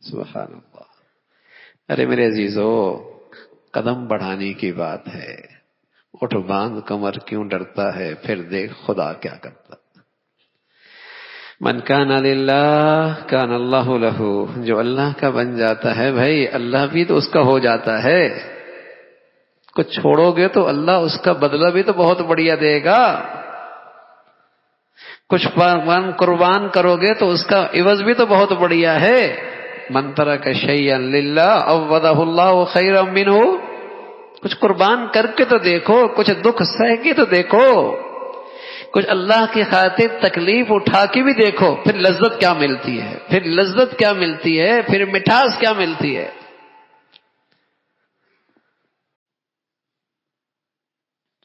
سبحان اللہ. ارے میرے عزیزو، قدم بڑھانے کی بات ہے. اٹھ باندھ کمر کیوں ڈرتا ہے، پھر دیکھ خدا کیا کرتا. من کان للہ کان اللہ لہ، جو اللہ کا بن جاتا ہے بھائی اللہ بھی تو اس کا ہو جاتا ہے. کچھ چھوڑو گے تو اللہ اس کا بدلہ بھی تو بہت بڑھیا دے گا. کچھ قربان کرو گے تو اس کا عوض بھی تو بہت بڑھیا ہے. من ترک شیئا للہ عوضہ اللہ خیرا منہ. کچھ قربان کر کے تو دیکھو، کچھ دکھ سہ کے تو دیکھو، کچھ اللہ کی خاطر تکلیف اٹھا کے بھی دیکھو، پھر لذت کیا ملتی ہے، پھر لذت کیا ملتی ہے، پھر مٹھاس کیا ملتی ہے.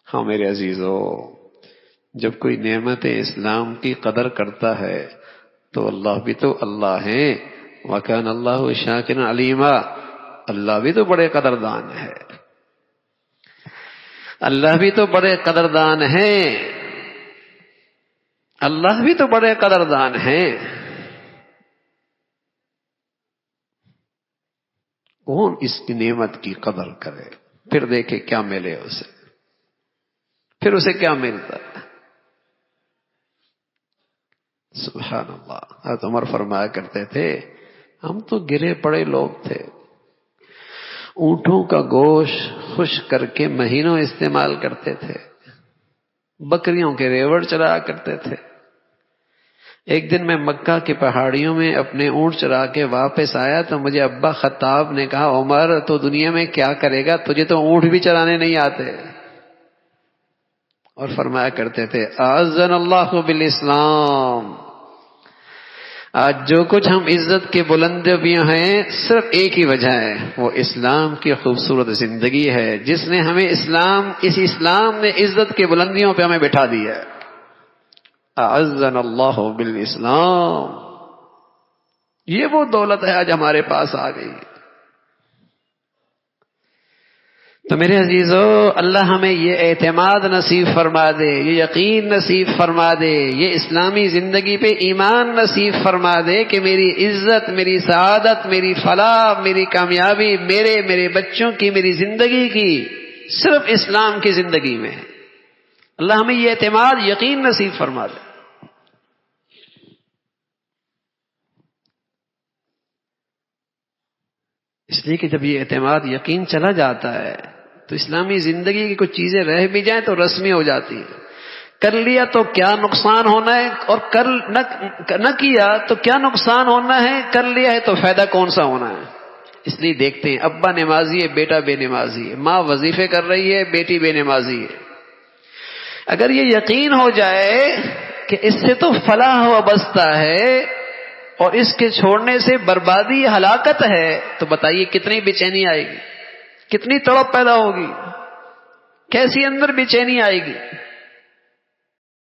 ہاں میرے عزیزو، جب کوئی نعمت اسلام کی قدر کرتا ہے تو اللہ بھی تو اللہ ہیں. وَكَانَ اللَّهُ شَاكِرًا عَلِيمًا. اللہ بھی تو بڑے قدردان ہے، اللہ بھی تو بڑے قدردان ہیں، اللہ بھی تو بڑے قدردان ہیں. کون اس کی نعمت کی قدر کرے، پھر دیکھے کیا ملے اسے، پھر اسے کیا ملتا ہے. سبحان اللہ. حضرت عمر فرمایا کرتے تھے ہم تو گرے پڑے لوگ تھے، اونٹوں کا گوشت خشک کر کے مہینوں استعمال کرتے تھے، بکریوں کے ریوڑ چرایا کرتے تھے. ایک دن میں مکہ کی پہاڑیوں میں اپنے اونٹ چرا کے واپس آیا تو مجھے ابا خطاب نے کہا عمر تو دنیا میں کیا کرے گا، تجھے تو اونٹ بھی چرانے نہیں آتے. اور فرمایا کرتے تھے اعزنا اللہ بالاسلام. آج جو کچھ ہم عزت کے بلندیوں بھی ہیں صرف ایک ہی وجہ ہے، وہ اسلام کی خوبصورت زندگی ہے جس نے ہمیں اس اسلام نے عزت کی بلندیوں پہ ہمیں بٹھا دیا ہے. اعزنا اللہ بالاسلام. یہ وہ دولت ہے آج ہمارے پاس آ گئی. تو میرے عزیزو، اللہ ہمیں یہ اعتماد نصیب فرما دے، یہ یقین نصیب فرما دے، یہ اسلامی زندگی پہ ایمان نصیب فرما دے کہ میری عزت، میری سعادت، میری فلاح، میری کامیابی، میرے بچوں کی، میری زندگی کی صرف اسلام کی زندگی میں ہے. اللہ ہمیں یہ اعتماد، یقین نصیب فرما دے. اس لیے کہ جب یہ اعتماد یقین چلا جاتا ہے تو اسلامی زندگی کی کچھ چیزیں رہ بھی جائیں تو رسمی ہو جاتی ہیں. کر لیا تو کیا نقصان ہونا ہے، اور نہ کیا تو کیا نقصان ہونا ہے، کر لیا ہے تو فائدہ کون سا ہونا ہے. اس لیے دیکھتے ہیں ابا نمازی ہے، بیٹا بے نمازی ہے، ماں وظیفے کر رہی ہے، بیٹی بے نمازی ہے. اگر یہ یقین ہو جائے کہ اس سے تو فلاح وابستہ ہے اور اس کے چھوڑنے سے بربادی، ہلاکت ہے، تو بتائیے کتنی بے چینی آئے گی، کتنی تڑپ پیدا ہوگی، کیسی اندر بے چینی آئے گی.